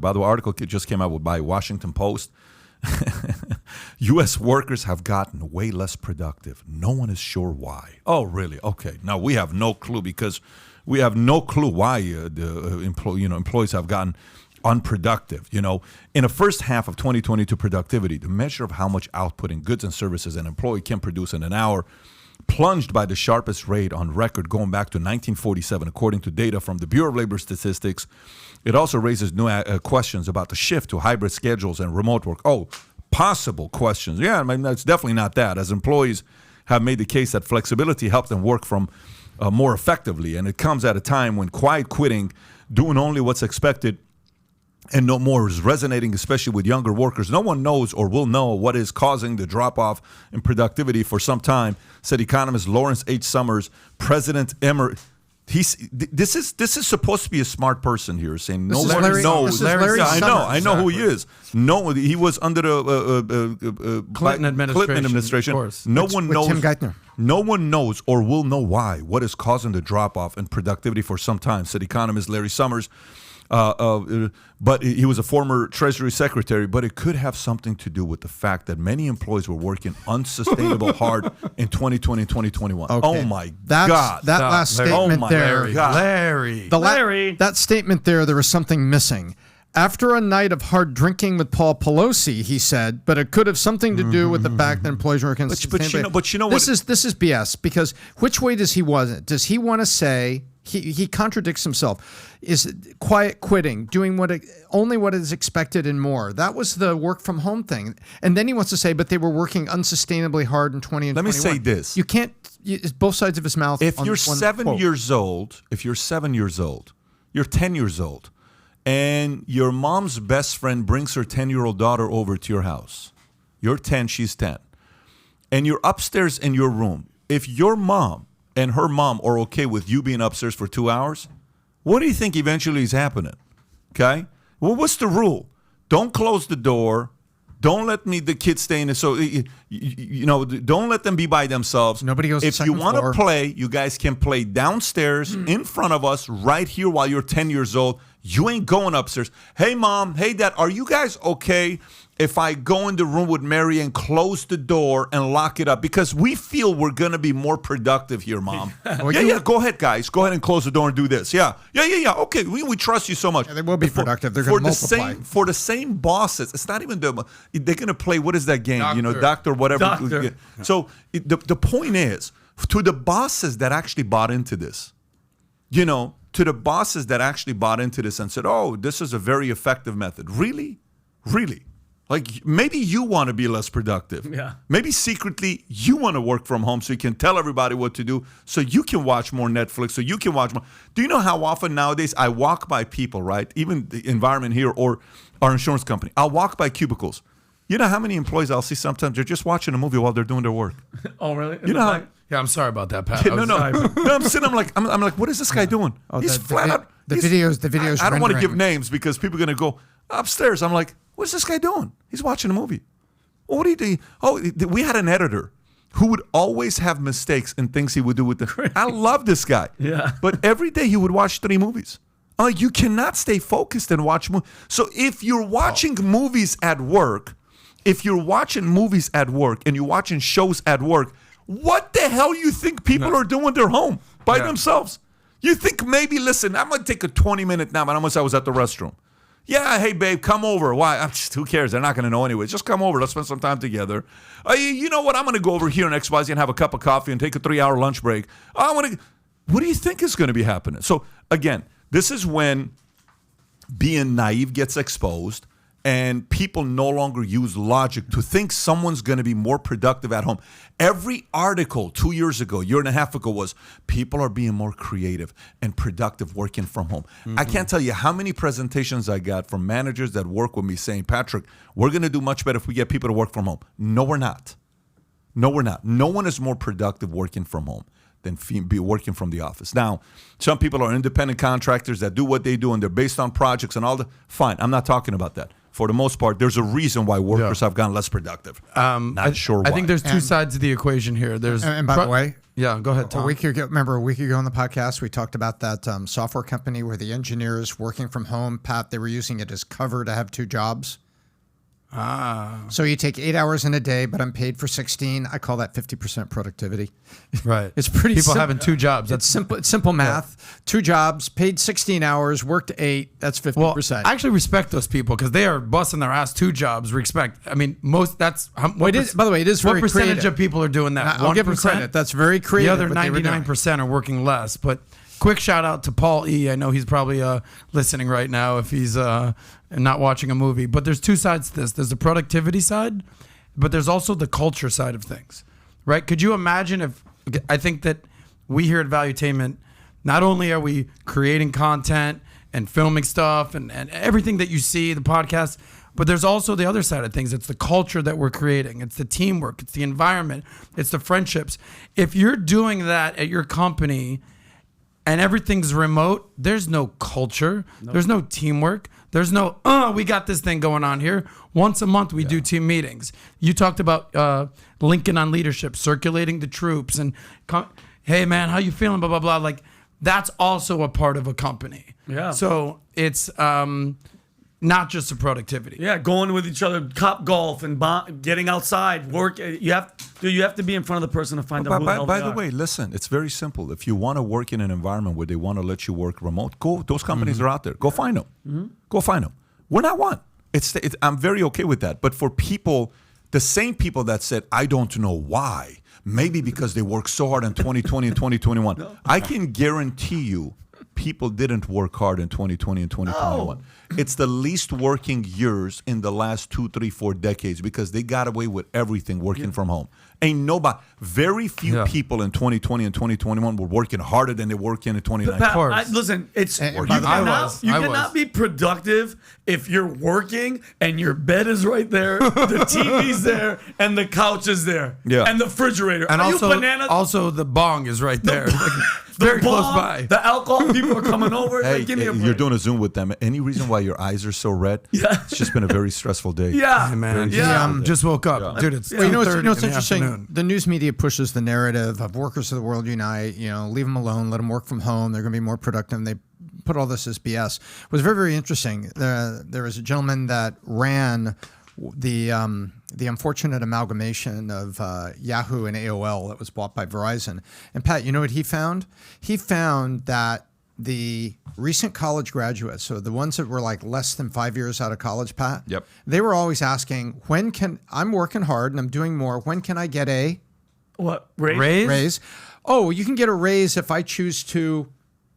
By the way, article just came out by Washington Post. U.S. workers have gotten way less productive. No one is sure why. Oh, really? Okay. Now we have no clue because we have no clue why employees have gotten unproductive. In the first half of 2022, productivity, the measure of how much output in goods and services an employee can produce in an hour, plunged by the sharpest rate on record going back to 1947, according to data from the Bureau of Labor Statistics. It also raises new questions about the shift to hybrid schedules and remote work. Oh, possible questions. Yeah, I mean, that's definitely not that, as employees have made the case that flexibility helps them work from more effectively, and it comes at a time when quiet quitting, doing only what's expected, and no more is resonating, especially with younger workers. No one knows or will know what is causing the drop-off in productivity for some time, said economist Lawrence H. Summers. President Emmer, this is supposed to be a smart person here, saying nobody knows. I know who he is. No, he was under the Clinton administration. Of course. No one knows. Tim Geithner. No one knows or will know why. What is causing the drop-off in productivity for some time, said economist Larry Summers. But he was a former Treasury Secretary, but it could have something to do with the fact that many employees were working unsustainable hard in 2020 and 2021. Okay. Oh, my God. That last statement there. Larry. That statement there was something missing. After a night of hard drinking with Paul Pelosi, he said, but it could have something to do with the fact that employees were working. But you know this is BS, because which way does he want it? Does he want to say, he contradicts himself, is quiet quitting, doing only what is expected and more? That was the work from home thing. And then he wants to say, but they were working unsustainably hard in 20 and 21. Let me say this. You can't, it's both sides of his mouth. If you're 7 years old, you're 10 years old, and your mom's best friend brings her 10-year-old daughter over to your house. You're 10, she's 10. And you're upstairs in your room. If your mom and her mom are okay with you being upstairs for 2 hours, what do you think eventually is happening? Okay? Well, what's the rule? Don't close the door. Don't let the kids stay in it. So, don't let them be by themselves. Nobody goes to the second floor. If you want to play, you guys can play downstairs in front of us right here while you're 10 years old. You ain't going upstairs. Hey, Mom. Hey, Dad. Are you guys okay if I go in the room with Mary and close the door and lock it up? Because we feel we're going to be more productive here, Mom. Yeah. Go ahead, guys. Go ahead and close the door and do this. Yeah. Okay. We trust you so much. Yeah, they will be productive. They're going to multiply. For the same bosses. It's not even they're going to play, what is that game? Doctor, whatever. Doctor. So the point is, to the bosses that actually bought into this, to the bosses that actually bought into this and said, oh, this is a very effective method. Really? Really? Like, maybe you want to be less productive. Yeah. Maybe secretly you want to work from home so you can tell everybody what to do, so you can watch more Netflix, so you can watch more. Do you know how often nowadays I walk by people, right? Even the environment here or our insurance company. I'll walk by cubicles. You know how many employees I'll see sometimes they're just watching a movie while they're doing their work. Oh, really? You know how? Yeah, I'm sorry about that, Pat. No, I'm sitting. I'm like, what is this guy doing? He's flat out. The videos. I don't want to give names because people are going to go upstairs. I'm like, what's this guy doing? He's watching a movie. Well, what are you doing? Oh, we had an editor who would always have mistakes in things he would do with the. I love this guy. Yeah. But every day he would watch 3 movies. I'm like, you cannot stay focused and watch movies. So if you're watching movies at work, and you're watching shows at work, what the hell you think people are doing? They're home by themselves. You think maybe, listen, I'm going to take a 20-minute nap, and almost I was at the restroom. Yeah, hey, babe, come over. Why? Who cares? They're not going to know anyway. Just come over. Let's spend some time together. You know what? I'm going to go over here in XYZ and have a cup of coffee and take a 3-hour lunch break. What do you think is going to be happening? So, again, this is when being naive gets exposed and people no longer use logic to think someone's going to be more productive at home. Every article 2 years ago, year and a half ago, was people are being more creative and productive working from home. Mm-hmm. I can't tell you how many presentations I got from managers that work with me saying, Patrick, we're going to do much better if we get people to work from home. No, we're not. No one is more productive working from home than be working from the office. Now, some people are independent contractors that do what they do, and they're based on projects and all that. Fine, I'm not talking about that. for the most part, there's a reason why workers have gotten less productive. Not sure why. I think there's two sides of the equation here. There's And by the way, yeah, go ahead, Tom. a week ago on the podcast, we talked about that software company where the engineers working from home, Pat, they were using it as cover to have 2 jobs. So you take 8 hours in a day, but I'm paid for 16. I call that 50% productivity. Right. It's pretty people simple. having 2 jobs. It's simple. It's simple math. 2 jobs, paid 16 hours, worked 8. That's 50%. Well, I actually respect those people because they are busting their ass 2 jobs. Respect. I mean, most. That's Well, it is, by the way, it is very what percentage creative. of people are doing that? I'll give them 1%? credit. That's very The creative. other what they were doing. 99% are working less. But quick shout out to Paul E. I know he's probably listening right now if he's not watching a movie. But there's 2 sides to this. There's the productivity side, but there's also the culture side of things, right? Could you imagine if I think that we here at Valuetainment, not only are we creating content and filming stuff and everything that you see, the podcast, but there's also the other side of things. It's the culture that we're creating. It's the teamwork. It's the environment. It's the friendships. If you're doing that at your company and everything's remote, there's no culture. Nope. There's no teamwork. There's no, we got this thing going on here. Once a month, we do team meetings. You talked about Lincoln on leadership, circulating the troops, and hey, man, how you feeling, blah, blah, blah. Like, that's also a part of a company. Yeah. So it's not just the productivity. Yeah, going with each other, cop golf, and getting outside, work. You have to be in front of the person to find out who the hell By they the are. way, listen, it's very simple. If you want to work in an environment where they want to let you work remote, go. Those companies are out there. Go find them. Go find them. We're not one. I'm very okay with that. But for people, the same people that said, I don't know why, maybe because they worked so hard in 2020 and 2021, I can guarantee you people didn't work hard in 2020 and 2021. No. It's the least working years in the last 2, 3, 4 decades because they got away with everything working from home. Very few people in 2020 and 2021 were working harder than they worked in 2019. Listen, you I cannot be productive if you're working and your bed is right there, the TV's there, and the couch is there, and the refrigerator. And Are also, you bananas? Also the bong is right there. Very close by. The alcohol people are coming over. Hey, like, give me a break. You're doing a Zoom with them. Any reason why your eyes are so red? Yeah. It's just been a very stressful day. Yeah. Hey, man. Just woke up. Dude, it's Well, you know what's interesting? Afternoon. The news media pushes the narrative of workers of the world unite, leave them alone, let them work from home. They're going to be more productive. And they put all this as BS. It was very, very interesting. There was a gentleman that ran the unfortunate amalgamation of Yahoo and AOL that was bought by Verizon. And Pat, you know what he found? He found that the recent college graduates, so the ones that were like less than 5 years out of college, Pat, they were always asking, I'm working hard and I'm doing more. When can I get a raise? Oh, you can get a raise if I choose to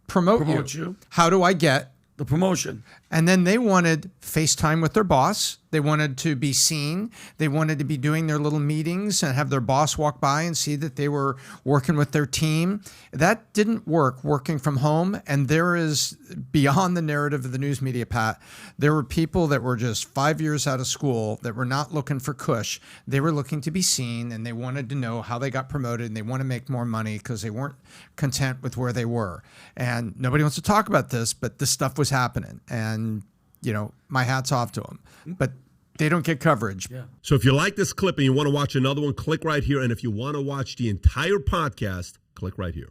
promote you. How do I get the promotion? And then they wanted FaceTime with their boss. They wanted to be seen. They wanted to be doing their little meetings and have their boss walk by and see that they were working with their team. That didn't work working from home. And there is, beyond the narrative of the news media, Pat, there were people that were just 5 years out of school that were not looking for cush. They were looking to be seen and they wanted to know how they got promoted and they want to make more money because they weren't content with where they were. And nobody wants to talk about this, but this stuff was happening. And my hat's off to them. But they don't get coverage. Yeah. So if you like this clip and you want to watch another one, click right here. And if you want to watch the entire podcast, click right here.